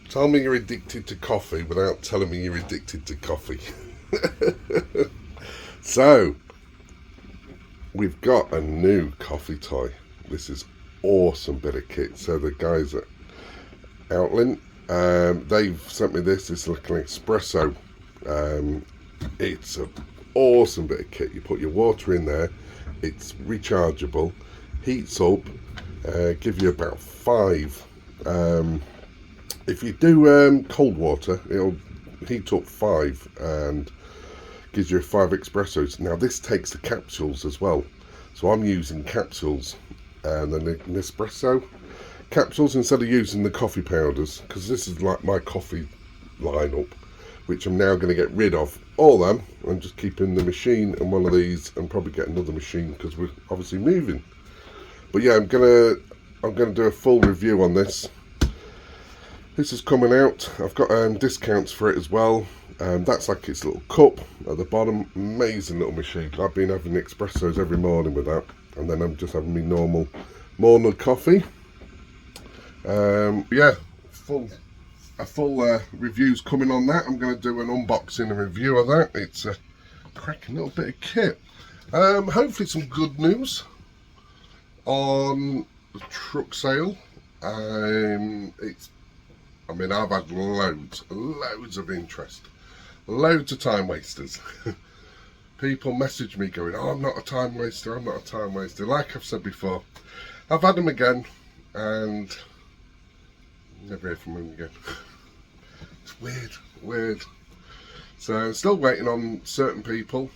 Tell me you're addicted to coffee without telling me you're addicted to coffee. So, we've got a new coffee toy. This is awesome bit of kit. So the guys at Outin, they've sent me this. It's like an espresso. It's an awesome bit of kit. You put your water in there. It's rechargeable. Heats up. Give you about 5. If you do cold water, it'll heat up 5 and gives you 5 espressos. Now this takes the capsules as well, so I'm using capsules and then the Nespresso capsules instead of using the coffee powders, because this is like my coffee lineup, which I'm now going to get rid of all them and just keep in the machine and one of these, and probably get another machine because we're obviously moving. But yeah, I'm gonna do a full review on this. This is coming out. I've got discounts for it as well. That's like its little cup at the bottom. Amazing little machine. I've been having espressos every morning with that, and then I'm just having my normal morning coffee. Yeah, a full review's coming on that. I'm going to do an unboxing and review of that. It's a cracking little bit of kit. Hopefully some good news on the truck sale. I've had loads of interest, loads of time wasters. People message me going, "Oh, I'm not a time waster, I'm not a time waster." Like I've said before, I've had them again and never hear from them again. It's weird. So I'm still waiting on certain people.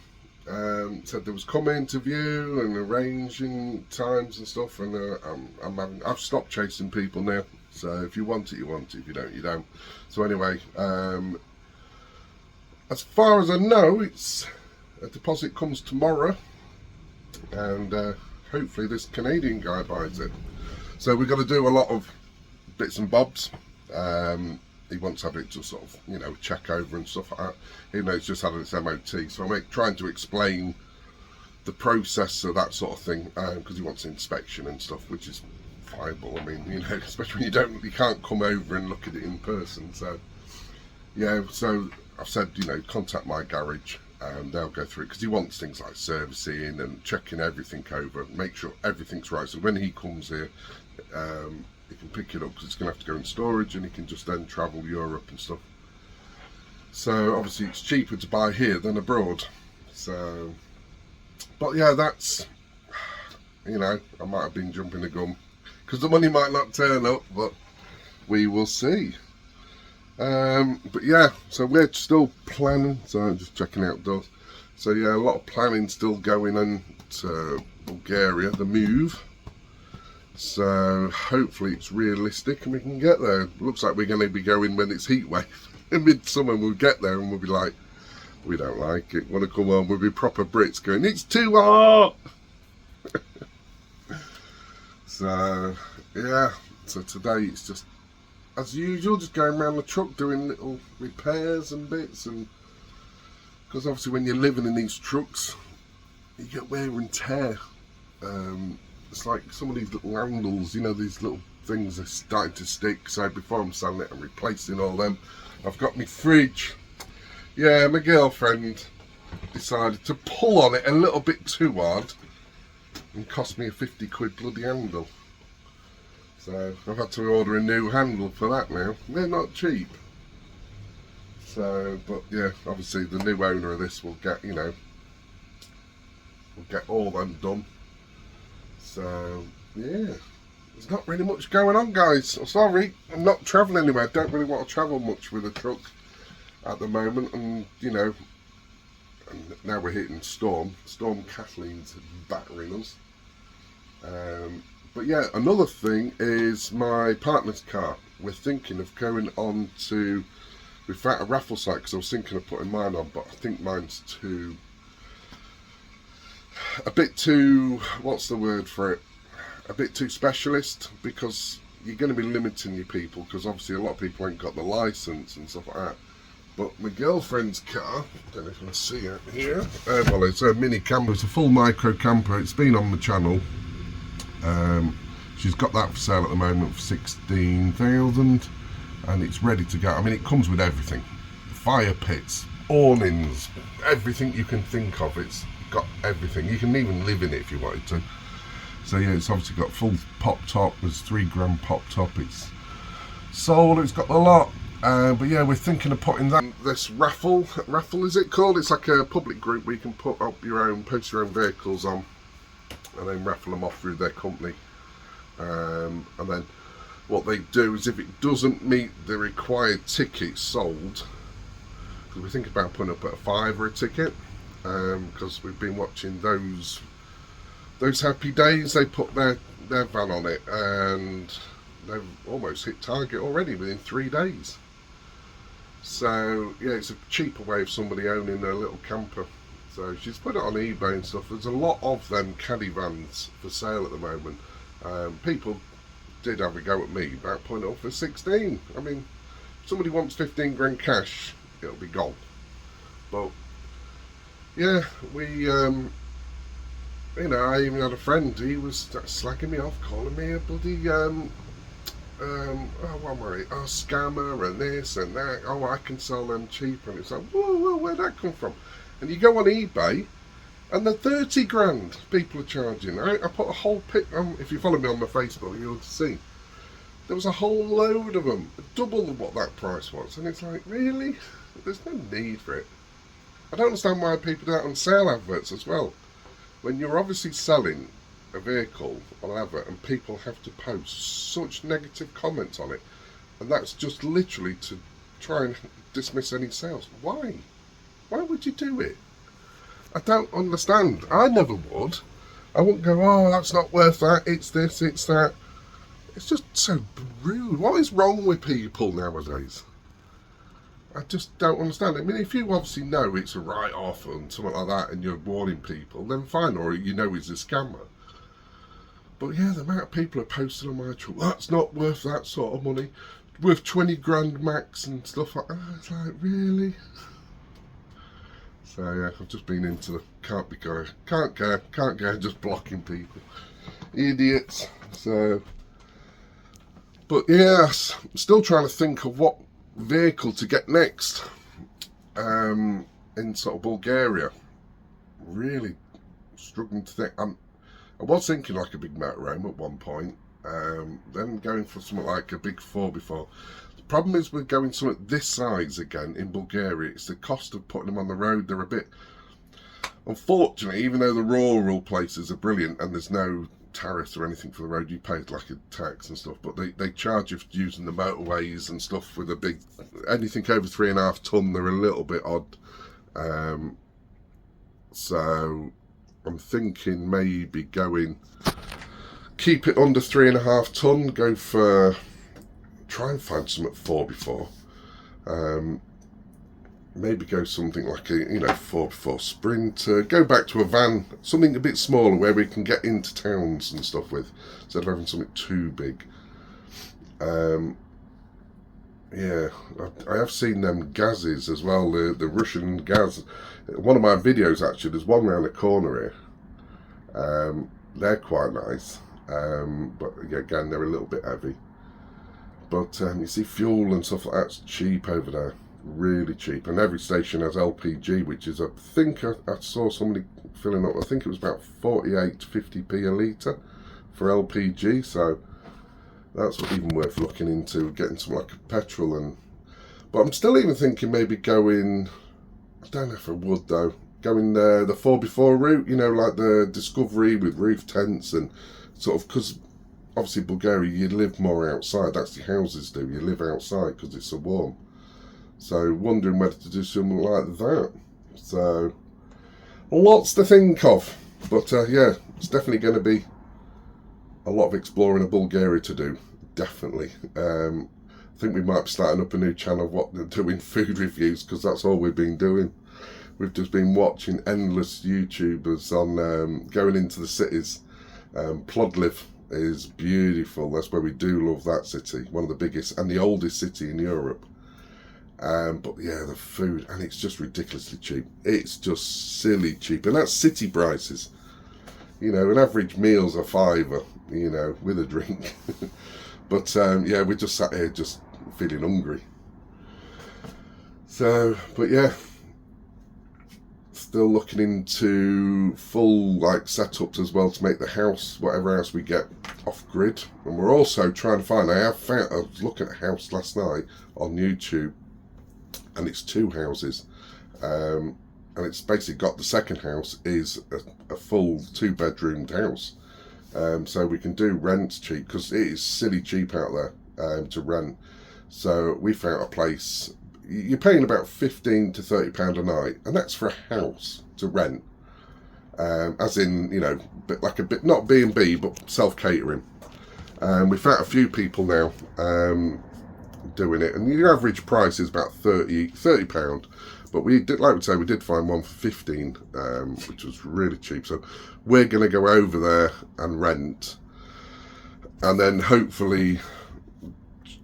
Said there was coming to view and arranging times and stuff, and I've stopped chasing people now. So if you want it, you want it. If you don't, you don't. So anyway, as far as I know, it's a deposit comes tomorrow, and hopefully this Canadian guy buys it. So we've got to do a lot of bits and bobs. He wants to have it to sort of, check over and stuff like that, even though it's just had its MOT. So I'm trying to explain the process of that sort of thing, because he wants inspection and stuff, which is viable. I mean, especially when you can't come over and look at it in person. So yeah, so I've said, contact my garage and they'll go through it, because he wants things like servicing and checking everything over, make sure everything's right. So when he comes here, he can pick it up, because it's going to have to go in storage, and he can just then travel Europe and stuff. So obviously it's cheaper to buy here than abroad. So, but yeah, that's, I might have been jumping the gun, because the money might not turn up, but we will see. But yeah, so we're still planning. So I'm just checking outdoors. So yeah, a lot of planning still going on to Bulgaria, the move. So hopefully it's realistic and we can get there. Looks like we're going to be going when it's heat wave in midsummer. We'll get there and we'll be like, we don't like it. Want to come on? We'll be proper Brits going, it's too hot. So yeah, so today it's just as usual, just going around the truck doing little repairs and bits, and because obviously when you're living in these trucks, you get wear and tear. It's like some of these little handles, these little things are starting to stick. So before I'm selling it, I'm replacing all them. I've got my fridge. Yeah, my girlfriend decided to pull on it a little bit too hard and cost me a 50 quid bloody handle. So I've had to order a new handle for that now. They're not cheap. So, but yeah, obviously the new owner of this will get, will get all them done. So yeah, there's not really much going on, guys. I'm sorry, I'm not travelling anywhere. I don't really want to travel much with a truck at the moment, and and now we're hitting Storm Kathleen's battering us. But yeah, another thing is my partner's car. We're thinking of going on to, we found a raffle site, because I was thinking of putting mine on, but I think mine's a bit too, what's the word for it? A bit too specialist, because you're going to be limiting your people, because obviously a lot of people ain't got the license and stuff like that. But my girlfriend's car, I don't know if you can see it here. Well, it's a mini camper. It's a full micro camper. It's been on the channel. She's got that for sale at the moment for 16,000. and it's ready to go. I mean, it comes with everything: fire pits, awnings, everything you can think of. It's got everything. You can even live in it if you wanted to. So yeah, it's obviously got full pop top. There's 3 grand pop top. It's solar. It's got a lot. But yeah, we're thinking of putting that this raffle is it called? It's like a public group where you can put up your own, post your own vehicles on, and then raffle them off through their company. And then what they do is, if it doesn't meet the required tickets sold, because we think about putting up at £5 a ticket, because we've been watching those Happy Days. They put their van on it, and they've almost hit target already within 3 days. So yeah, it's a cheaper way of somebody owning their little camper. So she's put it on eBay and stuff. There's a lot of them caddy vans for sale at the moment. People did have a go at me about putting it up for 16. I mean, if somebody wants 15 grand cash, it'll be gone. But yeah, we you know, I even had a friend, he was slagging me off, calling me a bloody what am I? Oh, scammer and this and that. Oh, I can sell them cheaper. And it's like, whoa, where'd that come from? And you go on eBay, and the 30 grand people are charging. I put a whole pic on. If you follow me on my Facebook, you'll see there was a whole load of them, double what that price was. And it's like, really? There's no need for it. I don't understand why people do that on sale adverts as well. When you're obviously selling a vehicle on an advert and people have to post such negative comments on it, and that's just literally to try and dismiss any sales. Why would you do it? I don't understand. I never would. I wouldn't go, oh, that's not worth that, it's this, it's that. It's just so rude. What is wrong with people nowadays? I just don't understand. I mean, if you obviously know it's a write-off and something like that, and you're warning people, then fine, or you know it's a scammer. But yeah, the amount of people are posting on my channel, that's not worth that sort of money, worth 20 grand max and stuff like that. It's like, really? So yeah, I've just been into the can't care, just blocking people. Idiots. So, but yes, I'm still trying to think of what vehicle to get next in sort of Bulgaria. Really struggling to think. I was thinking like a big motorhome at one point, then going for something like a big 4x4. The problem is we're going something this size again in Bulgaria. It's the cost of putting them on the road. They're a bit, unfortunately, even though the rural places are brilliant and there's no tariffs or anything for the road, you pay like a tax and stuff, but they charge you for using the motorways and stuff with a big, anything over 3.5 ton, they're a little bit odd. So I'm thinking maybe keep it under 3.5 ton, go for, try and find some at 4x4. Maybe go something like a, 4x4 Sprinter, go back to a van, something a bit smaller where we can get into towns and stuff with, instead of having something too big. Yeah, I have seen them gazes as well, the Russian gaz. One of my videos actually, there's one around the corner here. They're quite nice, but again, they're a little bit heavy. But you see fuel and stuff like that's cheap over there, really cheap. And every station has LPG, which is, I think I saw somebody filling up, I think it was about 48 to 50p a litre for LPG, so that's even worth looking into, getting some like a petrol. But I'm still even thinking maybe going, I don't know if I would though, going the 4x4 route, like the Discovery with roof tents and sort of, because obviously Bulgaria, you live more outside, that's the houses do, you live outside because it's so warm. So wondering whether to do something like that. So lots to think of, but yeah, it's definitely going to be a lot of exploring of Bulgaria to do, definitely. I think we might be starting up a new channel of doing food reviews, because that's all we've been doing. We've just been watching endless YouTubers on going into the cities. Plodliv is beautiful, that's where we do love that city, one of the biggest and the oldest city in Europe. But yeah, the food, and it's just ridiculously cheap. It's just silly cheap, and that's city prices. An average meal's a £5, with a drink. But yeah, we just sat here just feeling hungry. So, but yeah, still looking into full like setups as well to make the house, whatever house we get, off grid. And we're also trying to find, I was looking at a house last night on YouTube, and it's 2 houses, and it's basically got, the second house is a full 2-bedroomed house, so we can do rents cheap, because it is silly cheap out there to rent. So we found a place, you're paying about £15 to £30 a night, and that's for a house to rent, as in, you know, like a bit, not B&B, but self-catering. We found a few people now doing it, and the average price is about £30. But we did, like we say, we did find one for 15, which was really cheap. So we're going to go over there and rent, and then hopefully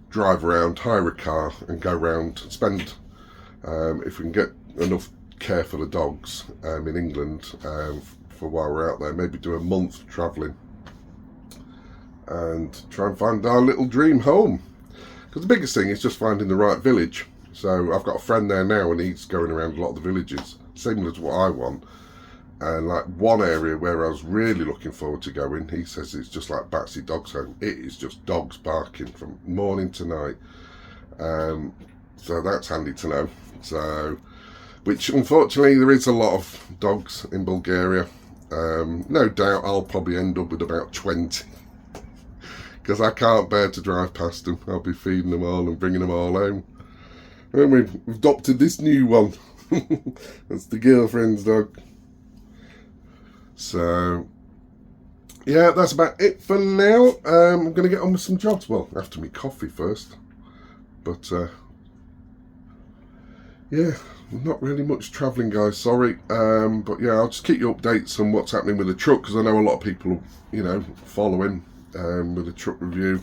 drive around, hire a car, and go around, spend, if we can get enough care for the dogs in England for while we're out there, maybe do a month travelling and try and find our little dream home. Because the biggest thing is just finding the right village. So I've got a friend there now, and he's going around a lot of the villages, similar to what I want. And like one area where I was really looking forward to going, he says it's just like Batsy Dog's Home. It is just dogs barking from morning to night. So that's handy to know. So, which unfortunately there is a lot of dogs in Bulgaria. No doubt I'll probably end up with about 20. Because I can't bear to drive past them. I'll be feeding them all and bringing them all home. And we've adopted this new one. That's the girlfriend's dog. So, yeah, that's about it for now. I'm going to get on with some jobs. Well, after my coffee first. But, yeah, not really much travelling, guys. Sorry. But, yeah, I'll just keep you updates on what's happening with the truck. Because I know a lot of people, you know, following with the truck review.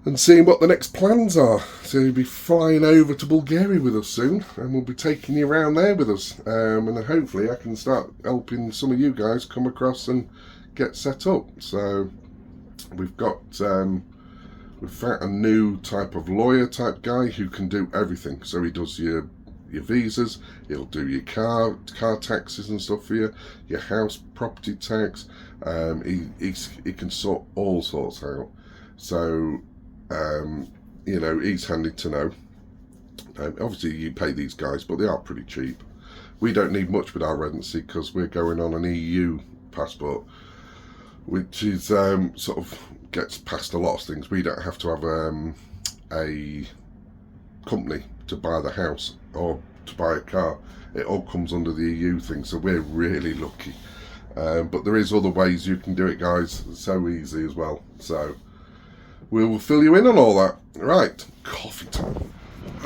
And seeing what the next plans are. So you'll be flying over to Bulgaria with us soon, and we'll be taking you around there with us. And then hopefully I can start helping some of you guys come across and get set up. So we've got, we've found a new type of lawyer type guy who can do everything. So he does your visas, he'll do your car taxes and stuff for you, your house property tax. He can sort all sorts out. So you know, he's handy to know. Obviously you pay these guys, but they are pretty cheap. We don't need much with our residency because we're going on an EU passport, which is sort of gets past a lot of things. We don't have to have a company to buy the house or to buy a car. It all comes under the EU thing, so we're really lucky. But there is other ways you can do it, guys. It's so easy as well. So we will fill you in on all that. Right, coffee time.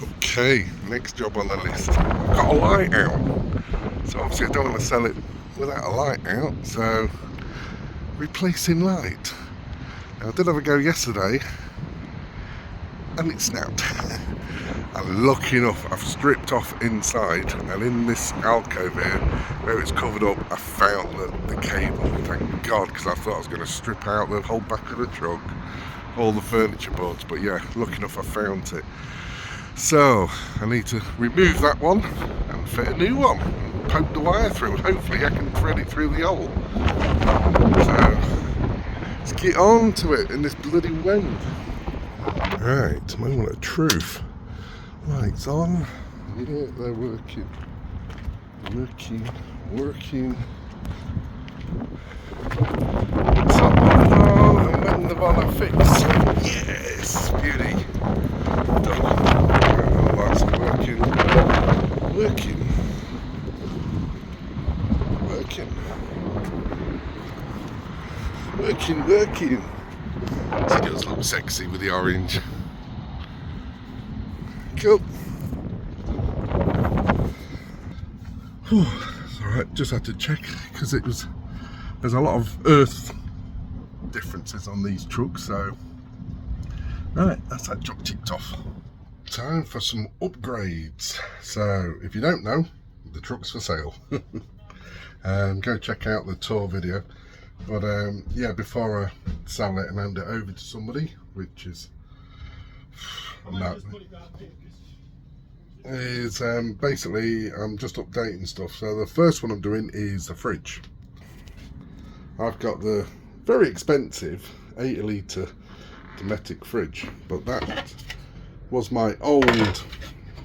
Okay, next job on the list. I've got a light out. So obviously I don't want to sell it without a light out. So replacing light. Now, I did have a go yesterday and it snapped. And lucky enough, I've stripped off inside, and in this alcove here, where it's covered up, I found the cable. Thank God, because I thought I was going to strip out the whole back of the truck, all the furniture boards. But yeah, lucky enough I found it. So I need to remove that one and fit a new one. Poke the wire through. Hopefully I can thread it through the hole. So let's get on to it in this bloody wind. Right, moment of truth. Lights on. Yeah, they're working. Working. Top on, and when the one I fix. Yes, beauty. Done. Oh, that's working. She does look sexy with the orange. Cool. It's alright, just had to check because there's a lot of earth differences on these trucks, so right, that's that job ticked off. Time for some upgrades. So if you don't know, the truck's for sale. Go check out the tour video. But yeah, before I sell it and hand it over to somebody, which is No. Is basically I'm just updating stuff. So the first one I'm doing is the fridge. I've got the very expensive 80 litre Dometic fridge, but that was my old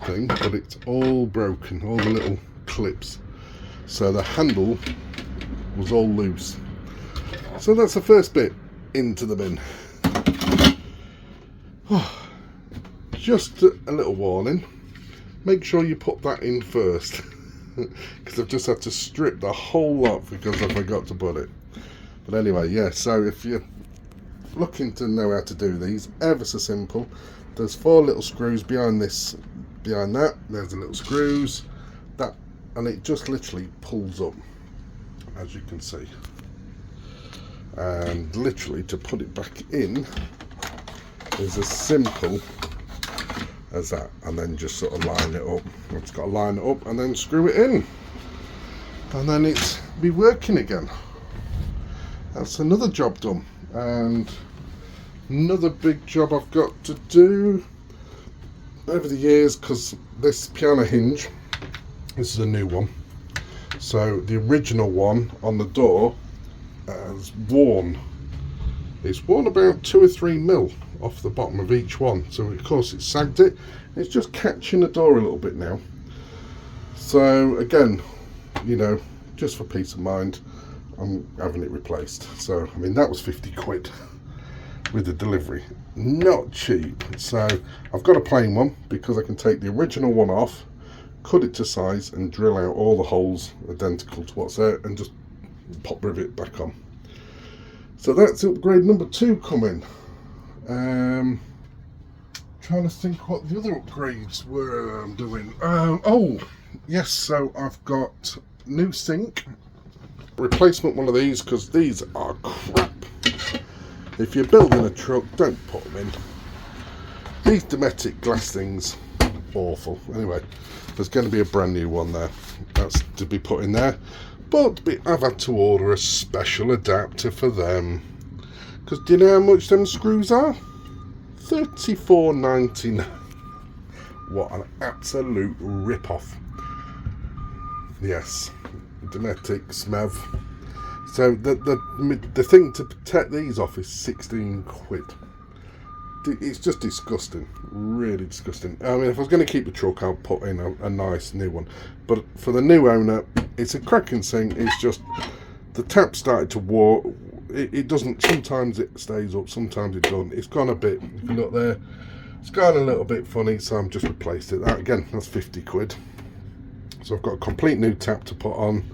thing, but it's all broken, all the little clips, so the handle was all loose. So that's the first bit into the bin. Just a little warning, make sure you put that in first, because I've just had to strip the whole lot because I forgot to put it. But anyway, yeah, so if you're looking to know how to do these, ever so simple. There's 4 little screws behind this, behind that. There's the little screws, that, and it just literally pulls up, as you can see. And literally to put it back in is as simple as that, and then just sort of line it up. It's got to line it up and then screw it in, and then it's be working again. That's another job done. And another big job I've got to do over the years, because this piano hinge, this is a new one, so the original one on the door has worn. It's worn about 2 or 3 mil off the bottom of each one, so of course it's sagged it. It's just catching the door a little bit now. So again, you know, just for peace of mind, I'm having it replaced. So I mean, that was 50 quid with the delivery, not cheap. So I've got a plain one because I can take the original one off, cut it to size and drill out all the holes identical to what's there and just pop rivet back on. So that's upgrade number 2 coming. Trying to think what the other upgrades were I'm doing. Oh yes, so I've got new sink, replacement one of these, because these are crap. If you're building a truck, don't put them in. These Dometic glass things, awful. Anyway, there's going to be a brand new one there. That's to be put in there. But I've had to order a special adapter for them. Because do you know how much them screws are? $34.99. What an absolute rip-off. Yes, Dometic SMEV. So the thing to protect these off is 16 quid. It's just disgusting, really disgusting. I mean, if I was going to keep the truck, I'll put in a nice new one. But for the new owner, it's a cracking thing. It's just the tap started to warp. It doesn't. Sometimes it stays up, sometimes it doesn't. It's gone a bit. If you look there, it's gone a little bit funny. So I'm just replaced it. That again, that's 50 quid. So I've got a complete new tap to put on,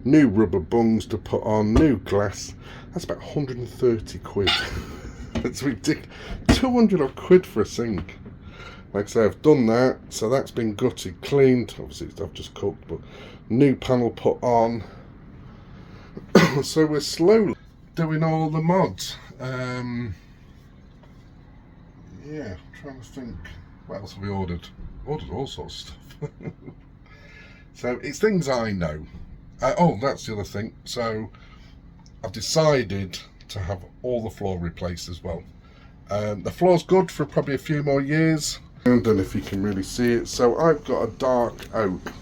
new rubber bungs to put on, new glass. That's about 130 quid. It's ridiculous. 200 odd quid for a sink. Like I say, I've done that, so that's been gutted, cleaned. Obviously I've just cooked, but new panel put on. So we're slowly doing all the mods. Yeah, trying to think what else have we ordered. Ordered all sorts of stuff. So it's things I know. Oh, that's the other thing. So I've decided to have all the floor replaced as well. The floor's good for probably a few more years. I don't know if you can really see it. So I've got a dark oak,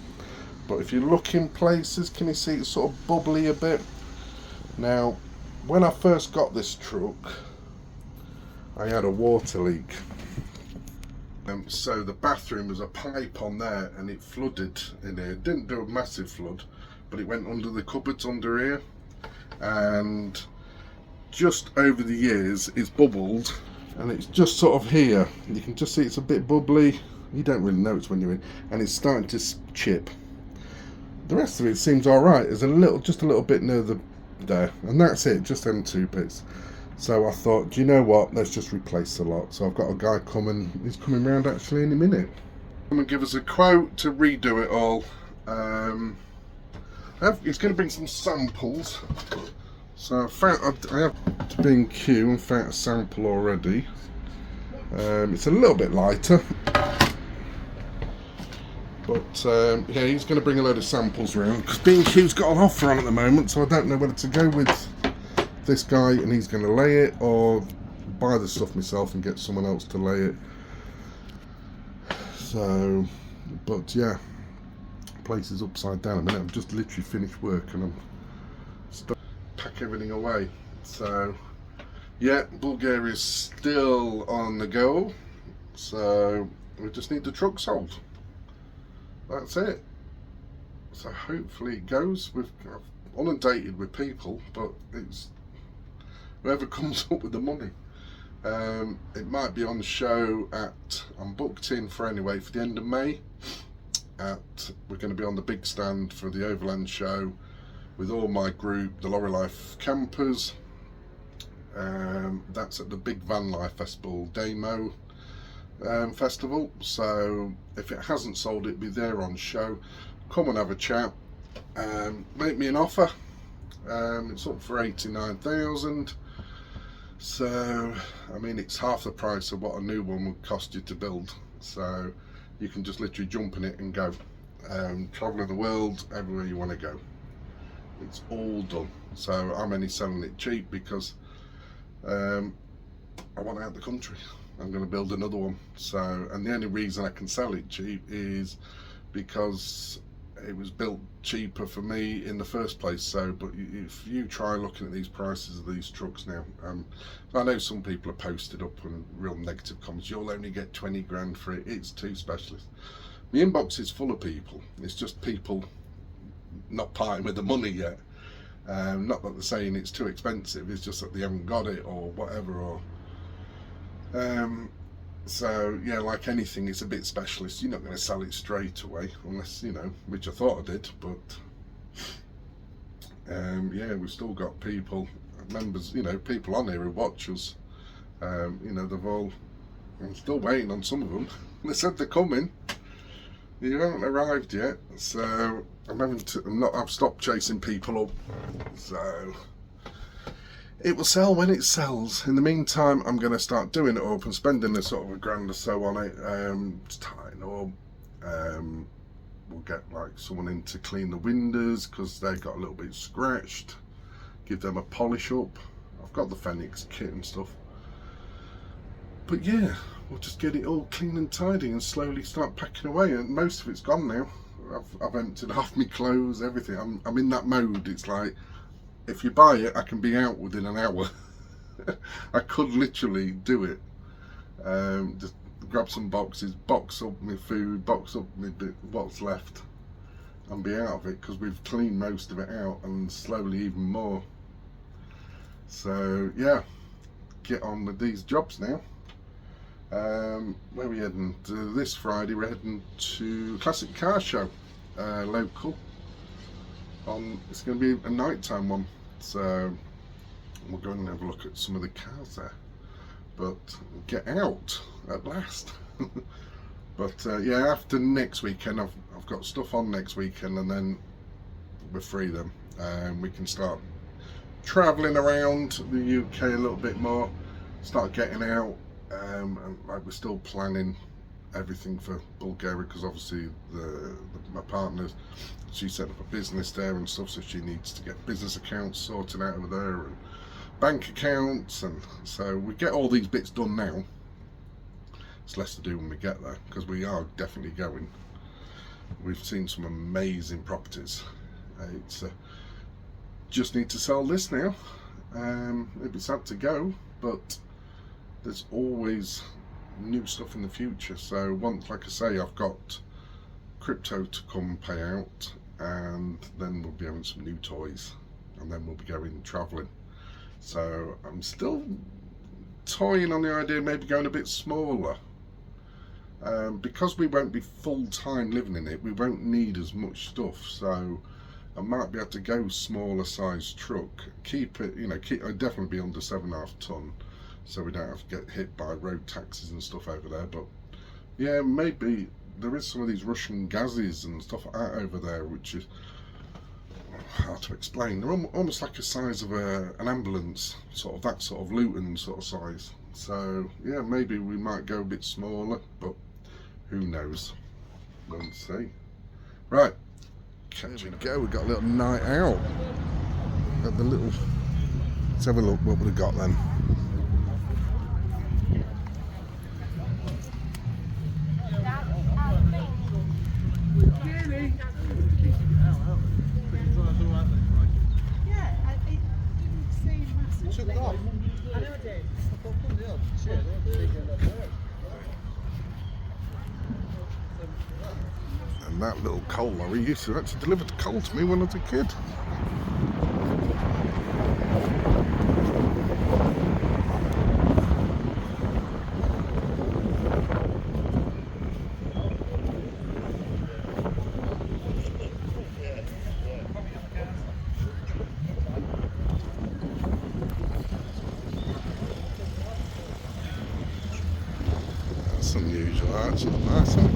but if you look in places, can you see it's sort of bubbly a bit? Now, when I first got this truck, I had a water leak. So the bathroom was a pipe on there and it flooded in here. It didn't do a massive flood, but it went under the cupboards under here, and just over the years it's bubbled, and it's just sort of here. You can just see it's a bit bubbly. You don't really know it's when you're in, and it's starting to chip. The rest of it seems all right. There's just a little bit near there, and that's it. Just them 2 bits. So I thought, do you know what? Let's just replace the lot. So I've got a guy coming. He's coming round actually in a minute. Come and give us a quote to redo it all. He's going to bring some samples. So I have to B&Q and found a sample already. It's a little bit lighter, but yeah, he's going to bring a load of samples around because B&Q's got an offer on at the moment. So I don't know whether to go with this guy and he's going to lay it, or buy the stuff myself and get someone else to lay it. So, but yeah, place is upside down a minute. I've just literally finished work and I'm stuck pack everything away. So yeah, Bulgaria's still on the go. So we just need the truck sold. That's it. So hopefully it goes. I've inundated with people, but it's whoever comes up with the money. It might be on show at, I'm booked in for anyway for the end of May. We're going to be on the big stand for the Overland show with all my group, the Lorry Life campers. That's at the Big Van Life Festival Demo festival. So if it hasn't sold, it'll be there on show. Come and have a chat. Make me an offer. It's up for 89,000. So I mean, it's half the price of what a new one would cost you to build. So you can just literally jump in it and go. Traveling the world, everywhere you want to go. It's all done. So I'm only selling it cheap because I want out of the country. I'm going to build another one. So, and the only reason I can sell it cheap is because it was built cheaper for me in the first place. So, but if you try looking at these prices of these trucks now, I know some people are posted up and real negative comments. You'll only get 20 grand for it. It's too specialist. The inbox is full of people. It's just people not parting with the money yet. Not that they're saying it's too expensive. It's just that they haven't got it or whatever. Or so yeah, like anything, it's a bit specialist. You're not going to sell it straight away unless, you know, which I thought I did, but yeah, we've still got people, members, you know, people on here who watch us. You know, I'm still waiting on some of them. They said they're coming. You haven't arrived yet, so I've stopped chasing people up. So it will sell when it sells. In the meantime, I'm going to start doing it up and spending a sort of a grand or so on it. Just tying up. We'll get like someone in to clean the windows because they got a little bit scratched. Give them a polish up. I've got the Phoenix kit and stuff. But yeah, we'll just get it all clean and tidy and slowly start packing away. And most of it's gone now. I've emptied half my clothes, everything. I'm in that mode. It's like, if you buy it, I can be out within an hour. I could literally do it. Just grab some boxes, box up my food, box up what's left, and be out of it, because we've cleaned most of it out and slowly even more. So yeah, get on with these jobs now. Where are we heading? This Friday we're heading to Classic Car Show, local. It's going to be a nighttime one, so we'll go and have a look at some of the cars there. But get out at last. But yeah, after next weekend, I've got stuff on next weekend, and then we're free then. We can start travelling around the UK a little bit more, start getting out. And like, we're still planning everything for Bulgaria, because obviously my partner, she set up a business there and stuff, so she needs to get business accounts sorted out over there and bank accounts, and so we get all these bits done now. It's less to do when we get there, because we are definitely going. We've seen some amazing properties. It's just need to sell this now. It'd be sad to go, but there's always new stuff in the future. So once, like I say, I've got crypto to come pay out, and then we'll be having some new toys, and then we'll be going travelling. So I'm still toying on the idea of maybe going a bit smaller, because we won't be full-time living in it. We won't need as much stuff, so I might be able to go smaller size truck, keep it, you know, I'd definitely be under 7.5 ton, so we don't have to get hit by road taxes and stuff over there. But yeah, maybe there is some of these Russian gazes and stuff like that over there, which is hard to explain. They're almost like the size of an ambulance, sort of that sort of Outin sort of size. So yeah, maybe we might go a bit smaller, but who knows? We'll see. Right, here we go. We've got a little night out. Got the little. Let's have a look what we've got then. And that little coal lorry used to actually deliver coal to me when I was a kid. That's unusual, actually. Nice, huh?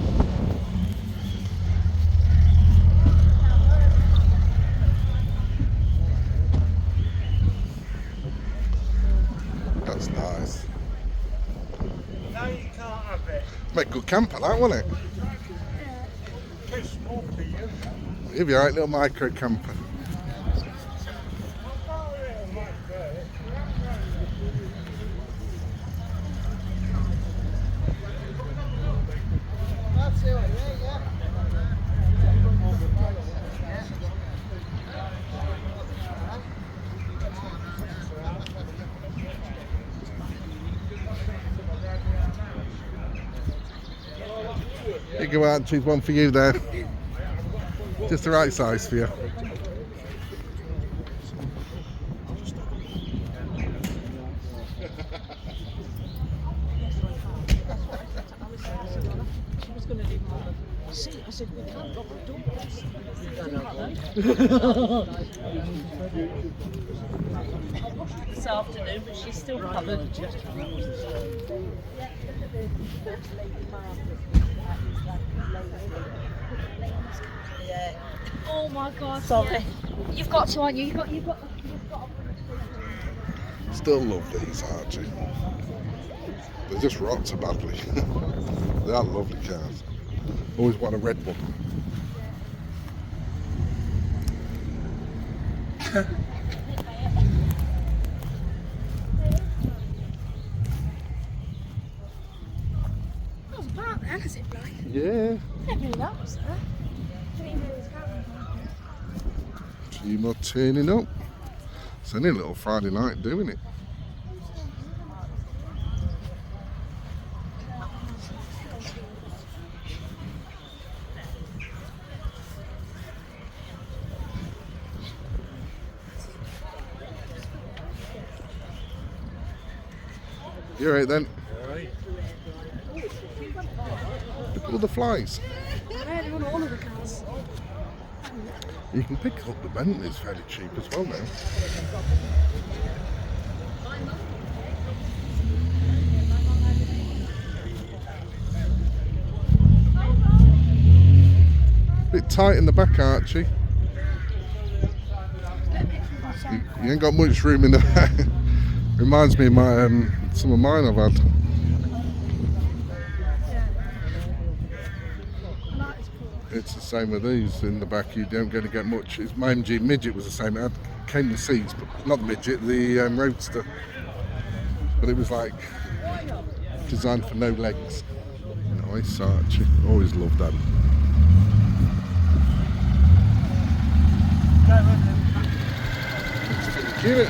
That's nice. No, you can't have it. Make a good camper, that, wouldn't it? Too small for you. It'd be alright, little micro camper. You go out and choose one for you there. Just the right size for you. I said, we can't lock the doors. This afternoon, but she's still covered. Yeah. Oh my God! Sorry. Yeah. You've got to, aren't you? You've got. Still love these, Archie. They just rot so badly. They are lovely cars. Always want a red one. That was a park then, is it, like? Yeah. Never knows, huh? Few more turning up. It's only a little Friday night doing it. You're right then. Alright. Look at all the flies. Yeah, they run all of the cars. You can pick up the Bentleys fairly cheap as well now. Bit tight in the back, Archie. You ain't got much room in the back. Reminds me of my some of mine I've had. It's the same with these in the back. You don't going to get much. It's my MG Midget was the same. It came with seats, but not the Midget, the Roadster. But it was like designed for no legs. Nice, Archie. Always loved that. It's pretty cute.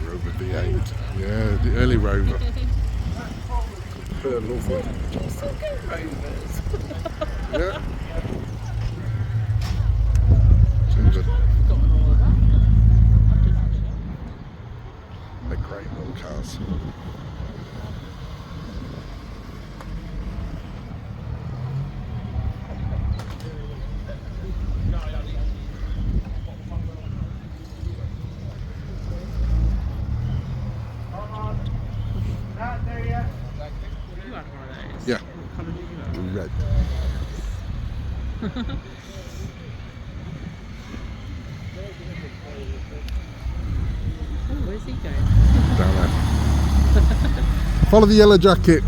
Rover V8. Yeah, the early Rover. They're lovely. Yeah. They're great little cars. Yeah, red. Where's he going? Down there. Follow the yellow jacket.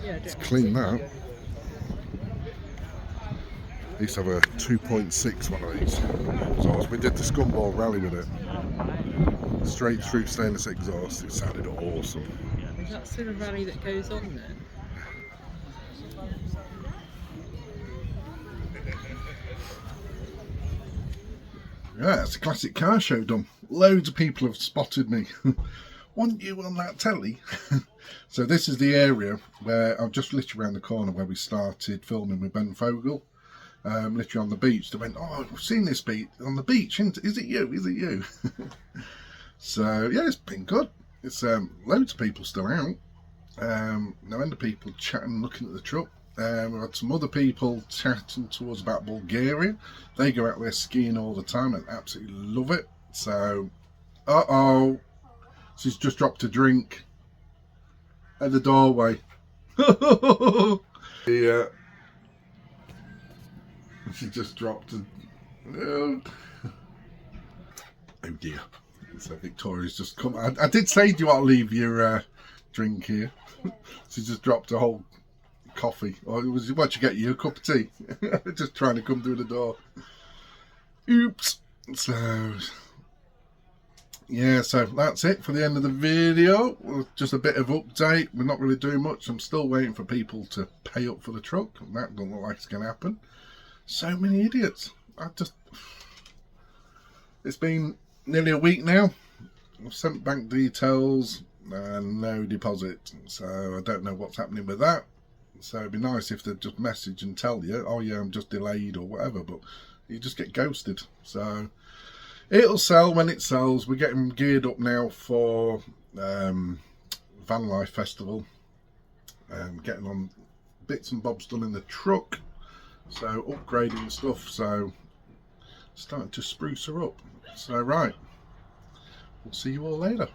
Let's clean that. I used to have a 2.6 one of these exhausts. We did the Scumball rally with it. Straight through stainless exhaust. It sounded awesome. Is that still a rally that goes on then? Yeah, it's a classic car show done. Loads of people have spotted me. Want you on that telly? So this is the area where I'm just literally around the corner where we started filming with Ben Fogel. Literally on the beach. They went, oh, I've seen this beach on the beach. Is it you? Is it you? So yeah, it's been good. It's loads of people still out. No end of people chatting, looking at the truck. We've had some other people chatting to us about Bulgaria. They go out there skiing all the time and absolutely love it. So, she's just dropped a drink at the doorway. Yeah. She just dropped a... Oh dear. So Victoria's just come. I did say, do you want to leave your drink here? She just dropped a whole coffee. Or it was, what you get you? A cup of tea? Just trying to come through the door. Oops. So yeah, so that's it for the end of the video. Just a bit of update. We're not really doing much. I'm still waiting for people to pay up for the truck. That doesn't look like it's going to happen. So many idiots. It's been nearly a week now. I've sent bank details and no deposit. So I don't know what's happening with that. So it'd be nice if they'd just message and tell you, oh yeah, I'm just delayed or whatever, but you just get ghosted. So it'll sell when it sells. We're getting geared up now for Van Life Festival. Getting on bits and bobs done in the truck. So upgrading stuff, so starting to spruce her up. So right, we'll see you all later.